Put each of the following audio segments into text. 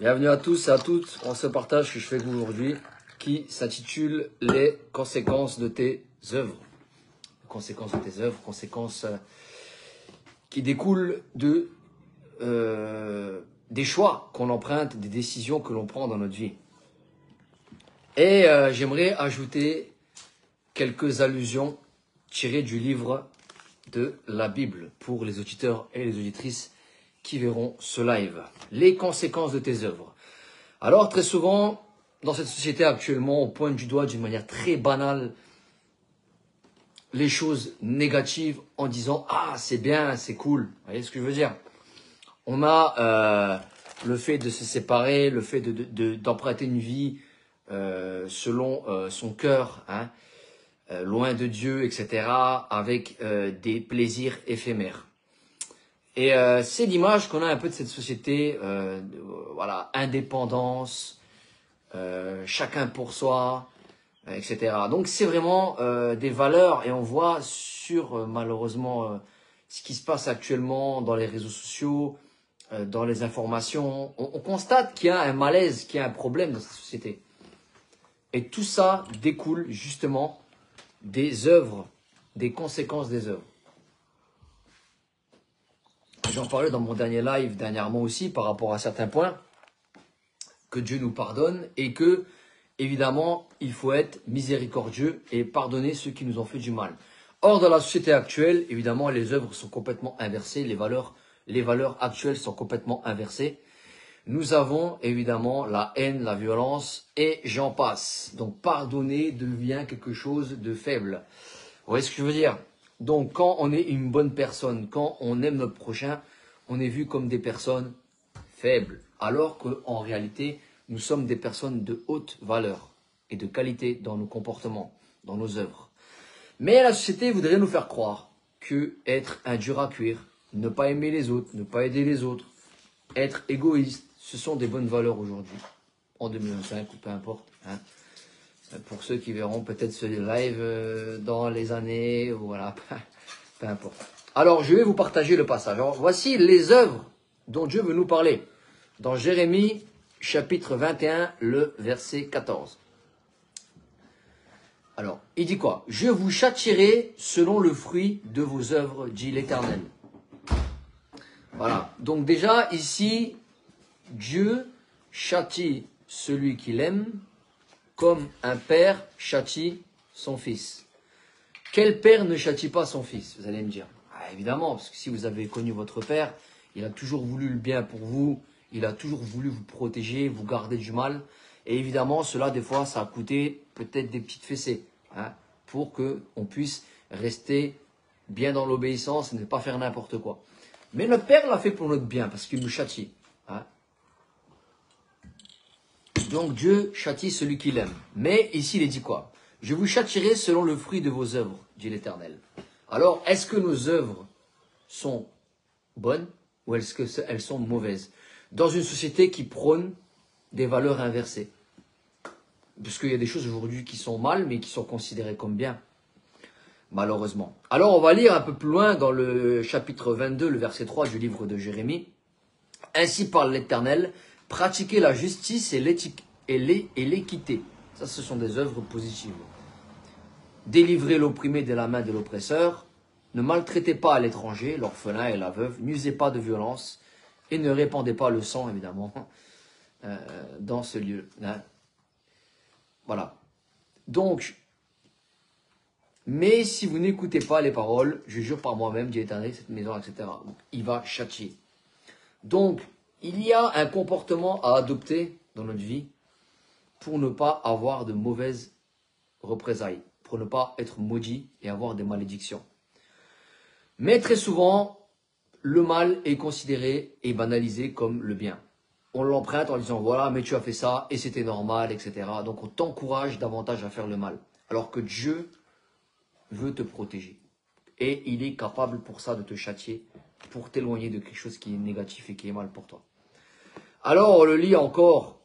Bienvenue à tous et à toutes en ce partage que je fais avec vous aujourd'hui qui s'intitule Les conséquences de tes œuvres. Les conséquences de tes œuvres, conséquences qui découlent des choix qu'on emprunte, des décisions que l'on prend dans notre vie. Et j'aimerais ajouter quelques allusions tirées du livre de la Bible pour les auditeurs et les auditrices qui verront ce live. Les conséquences de tes œuvres. Alors très souvent, dans cette société actuellement, on pointe du doigt d'une manière très banale les choses négatives en disant « Ah, c'est bien, c'est cool ». Vous voyez ce que je veux dire? On a le fait de se séparer, le fait d'emprunter une vie selon son cœur, hein, loin de Dieu, etc., avec des plaisirs éphémères. Et c'est l'image qu'on a un peu de cette société, voilà, indépendance, chacun pour soi, etc. Donc c'est vraiment des valeurs et on voit sur malheureusement ce qui se passe actuellement dans les réseaux sociaux, dans les informations, on constate qu'il y a un malaise, qu'il y a un problème dans cette société. Et tout ça découle justement des œuvres, des conséquences des œuvres. J'en parlais dans mon dernier live dernièrement aussi par rapport à certains points, que Dieu nous pardonne et que, évidemment, il faut être miséricordieux et pardonner ceux qui nous ont fait du mal. Or, dans la société actuelle, évidemment, les œuvres sont complètement inversées, les valeurs actuelles sont complètement inversées. Nous avons évidemment la haine, la violence et j'en passe. Donc, pardonner devient quelque chose de faible. Vous voyez ce que je veux dire? Donc, quand on est une bonne personne, quand on aime notre prochain, on est vu comme des personnes faibles. Alors qu'en réalité, nous sommes des personnes de haute valeur et de qualité dans nos comportements, dans nos œuvres. Mais la société voudrait nous faire croire que être un dur à cuire, ne pas aimer les autres, ne pas aider les autres, être égoïste, ce sont des bonnes valeurs aujourd'hui, en 2025 ou peu importe. Hein. Pour ceux qui verront peut-être ce live dans les années, voilà, peu importe. Alors, je vais vous partager le passage. Alors, voici les œuvres dont Dieu veut nous parler. Dans Jérémie, chapitre 21, le verset 14. Alors, il dit quoi? « Je vous châtierai selon le fruit de vos œuvres, dit l'Éternel. » Voilà. Donc déjà, ici, Dieu châtie celui qu'il aime comme un père châtie son fils. Quel père ne châtie pas son fils? Vous allez me dire. Ah, évidemment, parce que si vous avez connu votre père, il a toujours voulu le bien pour vous, il a toujours voulu vous protéger, vous garder du mal. Et évidemment, cela, des fois, ça a coûté peut-être des petites fessées, hein, pour qu'on puisse rester bien dans l'obéissance et ne pas faire n'importe quoi. Mais notre Père l'a fait pour notre bien, parce qu'il nous châtie. Hein. Donc Dieu châtie celui qu'il aime. Mais ici, il est dit quoi? « Je vous châtierai selon le fruit de vos œuvres, dit l'Éternel. » Alors, est-ce que nos œuvres sont bonnes ou est-ce qu'elles sont mauvaises? Dans une société qui prône des valeurs inversées. Parce qu'il y a des choses aujourd'hui qui sont mal, mais qui sont considérées comme bien. Malheureusement. Alors, on va lire un peu plus loin dans le chapitre 22, le verset 3 du livre de Jérémie. « Ainsi parle l'Éternel, pratiquez la justice et l'équité. » Ça, ce sont des œuvres positives. « Délivrez l'opprimé de la main de l'oppresseur. Ne maltraitez pas à l'étranger, l'orphelin et la veuve. N'usez pas de violence et ne répandez pas le sang, évidemment, dans ce lieu. Hein. » Voilà. Donc, mais si vous n'écoutez pas les paroles, je jure par moi-même, dit l'Éternel, cette maison, etc. Donc, il va châtier. Donc, il y a un comportement à adopter dans notre vie pour ne pas avoir de mauvaises représailles, pour ne pas être maudit et avoir des malédictions. Mais très souvent, le mal est considéré et banalisé comme le bien. On l'emprunte en disant, voilà, mais tu as fait ça et c'était normal, etc. Donc, on t'encourage davantage à faire le mal. Alors que Dieu veut te protéger. Et il est capable pour ça de te châtier, pour t'éloigner de quelque chose qui est négatif et qui est mal pour toi. Alors, on le lit encore,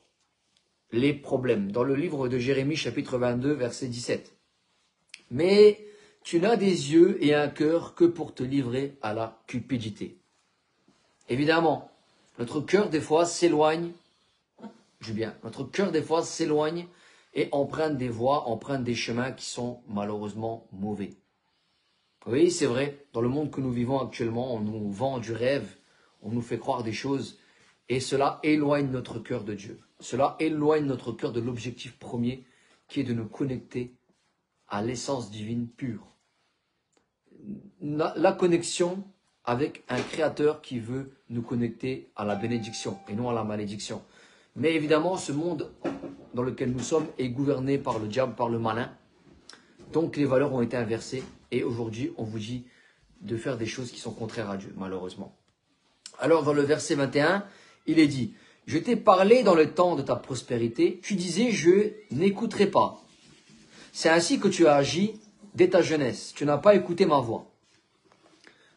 les problèmes, dans le livre de Jérémie, chapitre 22, verset 17. « Mais tu n'as des yeux et un cœur que pour te livrer à la cupidité. » Évidemment, notre cœur, des fois, s'éloigne du bien. Notre cœur, des fois, s'éloigne et emprunte des voies, emprunte des chemins qui sont malheureusement mauvais. Oui, c'est vrai, dans le monde que nous vivons actuellement, on nous vend du rêve, on nous fait croire des choses, et cela éloigne notre cœur de Dieu. Cela éloigne notre cœur de l'objectif premier, qui est de nous connecter à l'essence divine pure. La connexion avec un créateur qui veut nous connecter à la bénédiction et non à la malédiction. Mais évidemment, ce monde dans lequel nous sommes est gouverné par le diable, par le malin. Donc les valeurs ont été inversées et aujourd'hui on vous dit de faire des choses qui sont contraires à Dieu, malheureusement. Alors dans le verset 21, il est dit, « Je t'ai parlé dans le temps de ta prospérité, tu disais, je n'écouterai pas. C'est ainsi que tu as agi dès ta jeunesse, tu n'as pas écouté ma voix. »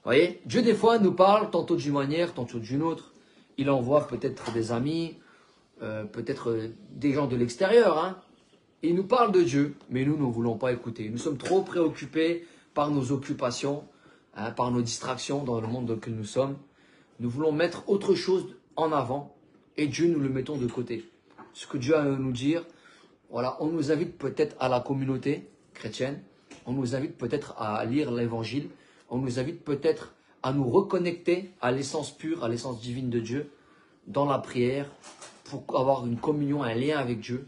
Vous voyez, Dieu des fois nous parle tantôt d'une manière, tantôt d'une autre. Il envoie peut-être des amis, peut-être des gens de l'extérieur, hein. Il nous parle de Dieu, mais nous ne voulons pas écouter. Nous sommes trop préoccupés par nos occupations, hein, par nos distractions dans le monde dans lequel nous sommes. Nous voulons mettre autre chose en avant et Dieu, nous le mettons de côté. Ce que Dieu a à nous dire, voilà, on nous invite peut-être à la communauté chrétienne, on nous invite peut-être à lire l'évangile, on nous invite peut-être à nous reconnecter à l'essence pure, à l'essence divine de Dieu, dans la prière, pour avoir une communion, un lien avec Dieu,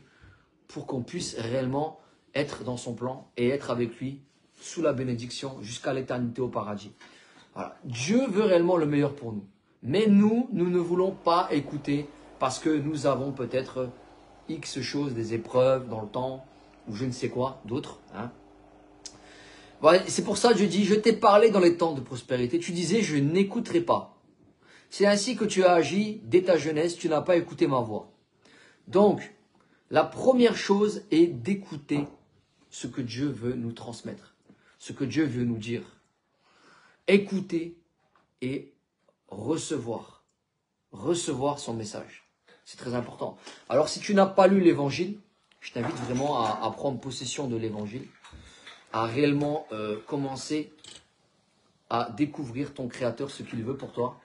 pour qu'on puisse réellement être dans son plan et être avec lui sous la bénédiction jusqu'à l'éternité au paradis. Voilà. Dieu veut réellement le meilleur pour nous. Mais nous ne voulons pas écouter parce que nous avons peut-être X choses, des épreuves dans le temps ou je ne sais quoi, d'autres. Hein. Voilà. C'est pour ça que Dieu dit, je t'ai parlé dans les temps de prospérité. Tu disais, je n'écouterai pas. C'est ainsi que tu as agi dès ta jeunesse, tu n'as pas écouté ma voix. Donc, la première chose est d'écouter ce que Dieu veut nous transmettre, ce que Dieu veut nous dire. Écouter et recevoir son message. C'est très important. Alors, si tu n'as pas lu l'évangile, je t'invite vraiment à prendre possession de l'évangile, à réellement commencer à découvrir ton Créateur, ce qu'il veut pour toi.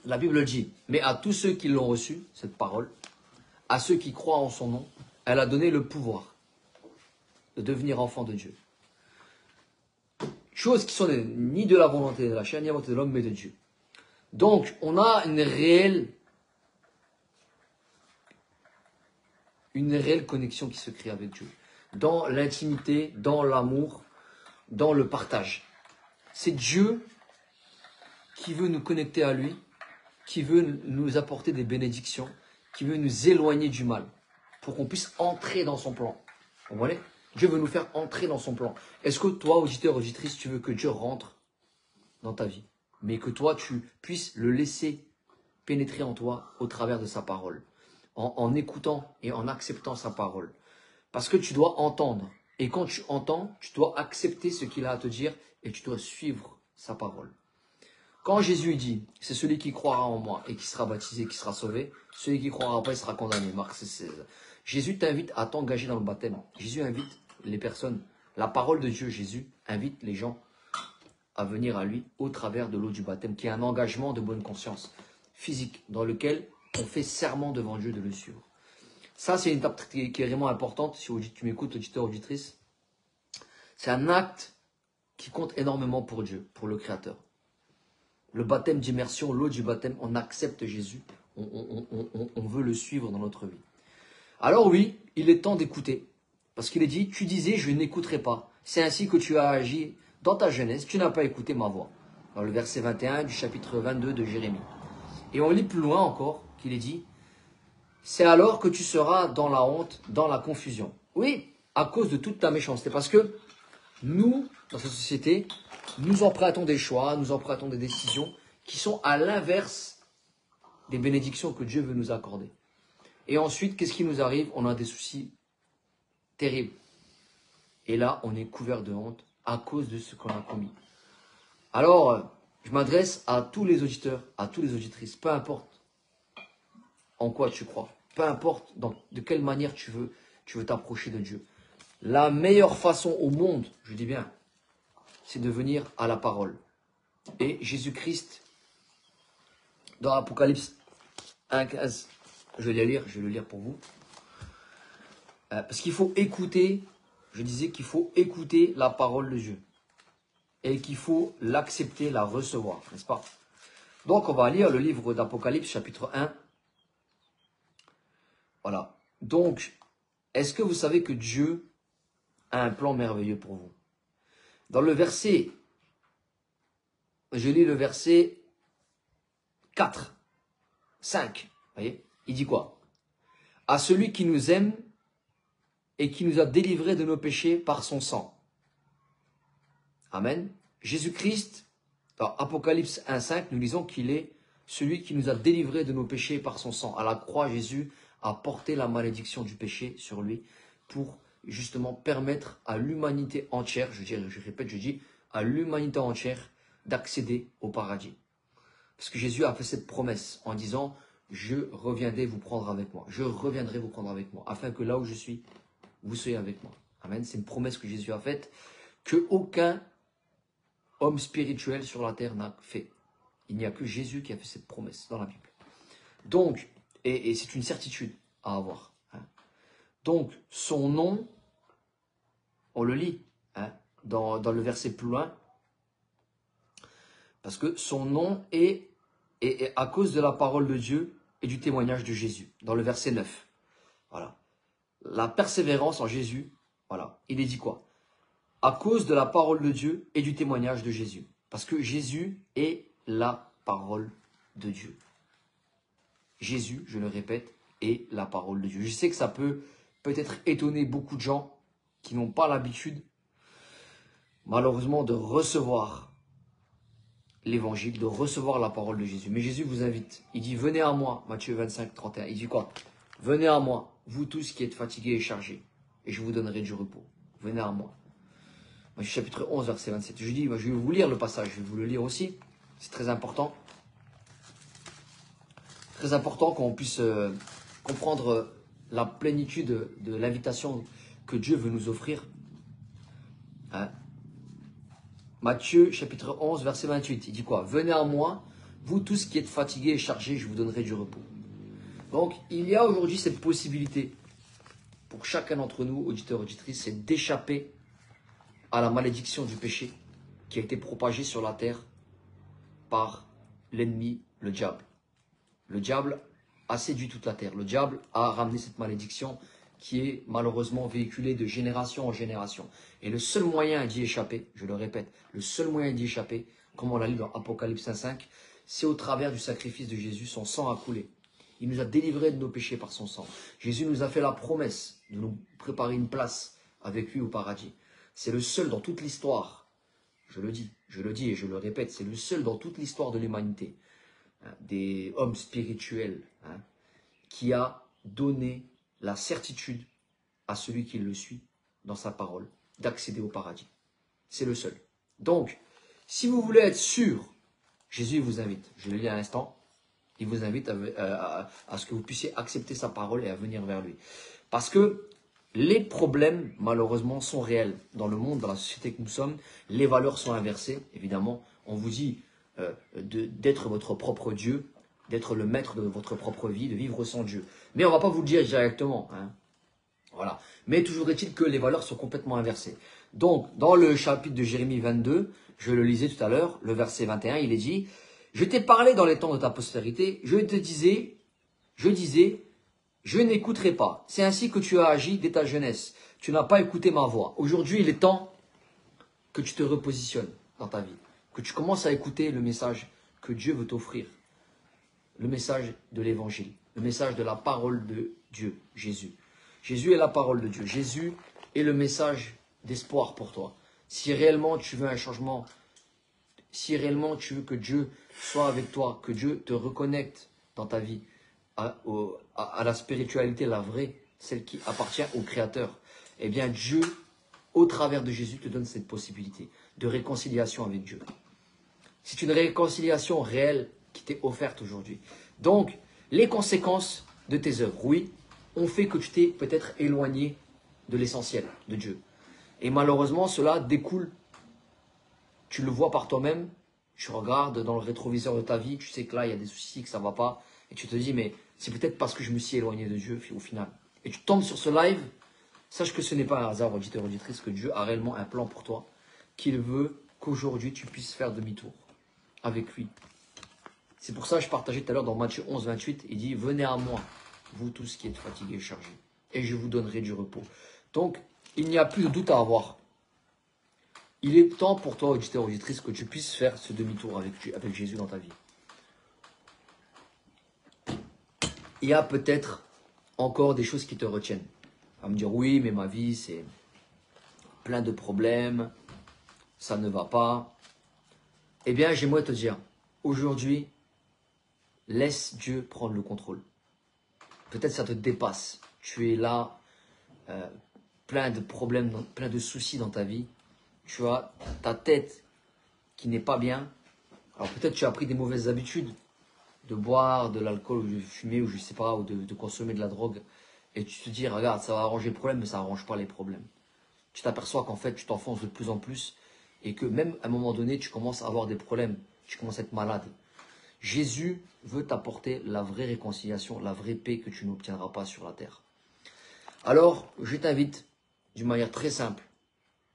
La Bible dit, mais à tous ceux qui l'ont reçu, cette parole, à ceux qui croient en son nom, elle a donné le pouvoir de devenir enfant de Dieu. Choses qui sont ni de la volonté de la chair, ni de la volonté de l'homme, mais de Dieu. Donc, on a une réelle connexion qui se crée avec Dieu. Dans l'intimité, dans l'amour, dans le partage. C'est Dieu qui veut nous connecter à lui, qui veut nous apporter des bénédictions, qui veut nous éloigner du mal, pour qu'on puisse entrer dans son plan. Vous comprenez? Dieu veut nous faire entrer dans son plan. Est-ce que toi, auditeur, auditrice, tu veux que Dieu rentre dans ta vie, mais que toi, tu puisses le laisser pénétrer en toi au travers de sa parole, en écoutant et en acceptant sa parole. Parce que tu dois entendre. Et quand tu entends, tu dois accepter ce qu'il a à te dire et tu dois suivre sa parole. Quand Jésus dit, c'est celui qui croira en moi et qui sera baptisé, qui sera sauvé, celui qui croira pas, il sera condamné. Marc 16. Jésus t'invite à t'engager dans le baptême. Jésus invite les personnes. La parole de Dieu, Jésus, invite les gens à venir à lui au travers de l'eau du baptême, qui est un engagement de bonne conscience physique, dans lequel on fait serment devant Dieu de le suivre. Ça, c'est une étape qui est vraiment importante. Si tu m'écoutes, auditeur, auditrice, c'est un acte qui compte énormément pour Dieu, pour le Créateur. Le baptême d'immersion, l'eau du baptême, on accepte Jésus, on veut le suivre dans notre vie. Alors oui, il est temps d'écouter, parce qu'il est dit, tu disais, je n'écouterai pas. C'est ainsi que tu as agi dans ta jeunesse, tu n'as pas écouté ma voix. Dans le verset 21 du chapitre 22 de Jérémie. Et on lit plus loin encore, qu'il est dit, c'est alors que tu seras dans la honte, dans la confusion. Oui, à cause de toute ta méchanceté, parce que nous, dans cette société, nous empruntons des choix, nous empruntons des décisions qui sont à l'inverse des bénédictions que Dieu veut nous accorder. Et ensuite, qu'est-ce qui nous arrive? On a des soucis terribles. Et là, on est couvert de honte à cause de ce qu'on a commis. Alors, je m'adresse à tous les auditeurs, à toutes les auditrices, peu importe en quoi tu crois, peu importe de quelle manière tu veux t'approcher de Dieu. La meilleure façon au monde, je dis bien, c'est de venir à la parole. Et Jésus-Christ, dans l'Apocalypse 1,15. Je vais le lire pour vous. Parce qu'il faut écouter, je disais qu'il faut écouter la parole de Dieu. Et qu'il faut l'accepter, la recevoir, n'est-ce pas? Donc, on va lire le livre d'Apocalypse, chapitre 1. Voilà. Donc, est-ce que vous savez que Dieu a un plan merveilleux pour vous? Dans le verset, je lis le verset 4, 5, vous voyez? Il dit quoi? À celui qui nous aime et qui nous a délivrés de nos péchés par son sang. Amen. Jésus-Christ, dans Apocalypse 1,5, nous lisons qu'il est celui qui nous a délivrés de nos péchés par son sang. À la croix, Jésus a porté la malédiction du péché sur lui pour justement permettre à l'humanité entière, je dis à l'humanité entière d'accéder au paradis. Parce que Jésus a fait cette promesse en disant « Je reviendrai vous prendre avec moi. Je reviendrai vous prendre avec moi. Afin que là où je suis, vous soyez avec moi. » Amen. C'est une promesse que Jésus a faite que aucun homme spirituel sur la terre n'a fait. Il n'y a que Jésus qui a fait cette promesse dans la Bible. Donc, et c'est une certitude à avoir. Hein. Donc, son nom, on le lit hein, dans le verset plus loin, parce que son nom est à cause de la parole de Dieu et du témoignage de Jésus, dans le verset 9. Voilà. La persévérance en Jésus, voilà. Il est dit quoi? À cause de la parole de Dieu et du témoignage de Jésus. Parce que Jésus est la parole de Dieu. Jésus, je le répète, est la parole de Dieu. Je sais que ça peut peut-être étonner beaucoup de gens qui n'ont pas l'habitude, malheureusement, de recevoir l'évangile, de recevoir la parole de Jésus. Mais Jésus vous invite. Il dit, venez à moi, Matthieu 25, 31. Il dit quoi? Venez à moi, vous tous qui êtes fatigués et chargés, et je vous donnerai du repos. Venez à moi. Matthieu chapitre 11, verset 27. Je dis, je vais vous lire le passage, je vais vous le lire aussi. C'est très important. Très important qu'on puisse comprendre la plénitude de l'invitation que Dieu veut nous offrir. Hein? Matthieu chapitre 11, verset 28. Il dit quoi? Venez à moi, vous tous qui êtes fatigués et chargés, je vous donnerai du repos. Donc, il y a aujourd'hui cette possibilité pour chacun d'entre nous, auditeurs, auditrices, c'est d'échapper à la malédiction du péché qui a été propagée sur la terre par l'ennemi, le diable. Le diable a séduit toute la terre. Le diable a ramené cette malédiction qui est malheureusement véhiculée de génération en génération. Et le seul moyen d'y échapper, je le répète, le seul moyen d'y échapper, comme on l'a lu dans Apocalypse 1,5, c'est au travers du sacrifice de Jésus, son sang a coulé. Il nous a délivrés de nos péchés par son sang. Jésus nous a fait la promesse de nous préparer une place avec lui au paradis. C'est le seul dans toute l'histoire, je le dis et je le répète, c'est le seul dans toute l'histoire de l'humanité, hein, des hommes spirituels, hein, qui a donné la certitude à celui qui le suit dans sa parole d'accéder au paradis. C'est le seul. Donc, si vous voulez être sûr, Jésus vous invite, je le lis à l'instant, il vous invite à ce que vous puissiez accepter sa parole et à venir vers lui. Parce que les problèmes, malheureusement, sont réels. Dans le monde, dans la société que nous sommes, les valeurs sont inversées. Évidemment, on vous dit d'être votre propre Dieu, d'être le maître de votre propre vie, de vivre sans Dieu. Mais on ne va pas vous le dire directement. Hein. Voilà. Mais toujours est-il que les valeurs sont complètement inversées. Donc, dans le chapitre de Jérémie 22, je le lisais tout à l'heure, le verset 21, il est dit « Je t'ai parlé dans les temps de ta postérité, je disais, je n'écouterai pas. C'est ainsi que tu as agi dès ta jeunesse. Tu n'as pas écouté ma voix. Aujourd'hui, il est temps que tu te repositionnes dans ta vie, que tu commences à écouter le message que Dieu veut t'offrir, le message de l'évangile, le message de la parole de Dieu, Jésus. Jésus est la parole de Dieu. Jésus est le message d'espoir pour toi. Si réellement tu veux un changement, si réellement tu veux que Dieu soit avec toi, que Dieu te reconnecte dans ta vie à la spiritualité, la vraie, celle qui appartient au Créateur, eh bien Dieu, au travers de Jésus, te donne cette possibilité de réconciliation avec Dieu. C'est une réconciliation réelle qui t'est offerte aujourd'hui. Donc, les conséquences de tes œuvres, oui, ont fait que tu t'es peut-être éloigné de l'essentiel de Dieu. Et malheureusement, cela découle, tu le vois par toi-même, tu regardes dans le rétroviseur de ta vie, tu sais que là, il y a des soucis, que ça ne va pas. Et tu te dis, mais c'est peut-être parce que je me suis éloigné de Dieu au final. Et tu tombes sur ce live, sache que ce n'est pas un hasard, auditeur, auditrice, que Dieu a réellement un plan pour toi, qu'il veut qu'aujourd'hui tu puisses faire demi-tour avec lui. C'est pour ça que je partageais tout à l'heure dans Matthieu 11, 28, il dit, venez à moi, vous tous qui êtes fatigués et chargés, et je vous donnerai du repos. Donc, il n'y a plus de doute à avoir. Il est temps pour toi, auditeur, auditrice, que tu puisses faire ce demi-tour avec Jésus dans ta vie. Il y a peut-être encore des choses qui te retiennent. À me dire, oui, mais ma vie, c'est plein de problèmes, ça ne va pas. Eh bien, j'aimerais te dire, aujourd'hui, laisse Dieu prendre le contrôle. Peut-être ça te dépasse. Tu es là, plein de problèmes, plein de soucis dans ta vie. Tu as ta tête qui n'est pas bien. Alors peut-être tu as pris des mauvaises habitudes de boire de l'alcool, ou de fumer, ou je sais pas, ou de consommer de la drogue. Et tu te dis, regarde, ça va arranger le problème, mais ça n'arrange pas les problèmes. Tu t'aperçois qu'en fait, tu t'enfonces de plus en plus et que même à un moment donné, tu commences à avoir des problèmes. Tu commences à être malade. Jésus veut t'apporter la vraie réconciliation, la vraie paix que tu n'obtiendras pas sur la terre. Alors, je t'invite d'une manière très simple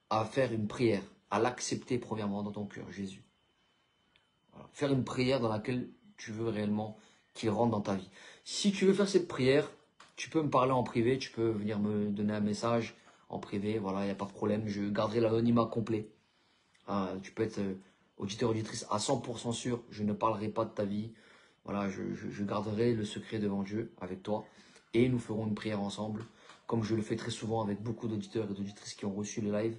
à faire une prière, à l'accepter premièrement dans ton cœur, Jésus. Voilà. Faire une prière dans laquelle tu veux réellement qu'il rentre dans ta vie. Si tu veux faire cette prière, tu peux me parler en privé, tu peux venir me donner un message en privé, voilà, il n'y a pas de problème, je garderai l'anonymat complet. Tu peux être auditeur, auditrice à 100% sûr, je ne parlerai pas de ta vie, voilà, je garderai le secret devant Dieu avec toi et nous ferons une prière ensemble, comme je le fais très souvent avec beaucoup d'auditeurs et d'auditrices qui ont reçu le live.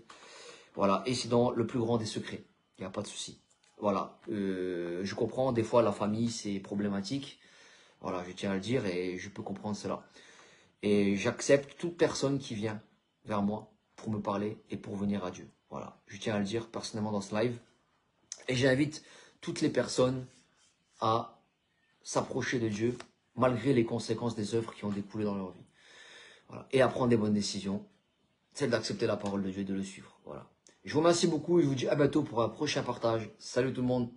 Voilà, et c'est dans le plus grand des secrets, il n'y a pas de souci. Voilà, je comprends, des fois la famille c'est problématique, voilà, je tiens à le dire et je peux comprendre cela. Et j'accepte toute personne qui vient vers moi pour me parler et pour venir à Dieu. Voilà, je tiens à le dire personnellement dans ce live. Et j'invite toutes les personnes à s'approcher de Dieu malgré les conséquences des œuvres qui ont découlé dans leur vie. Voilà. Et à prendre des bonnes décisions, celle d'accepter la parole de Dieu et de le suivre. Voilà. Je vous remercie beaucoup et je vous dis à bientôt pour un prochain partage. Salut tout le monde.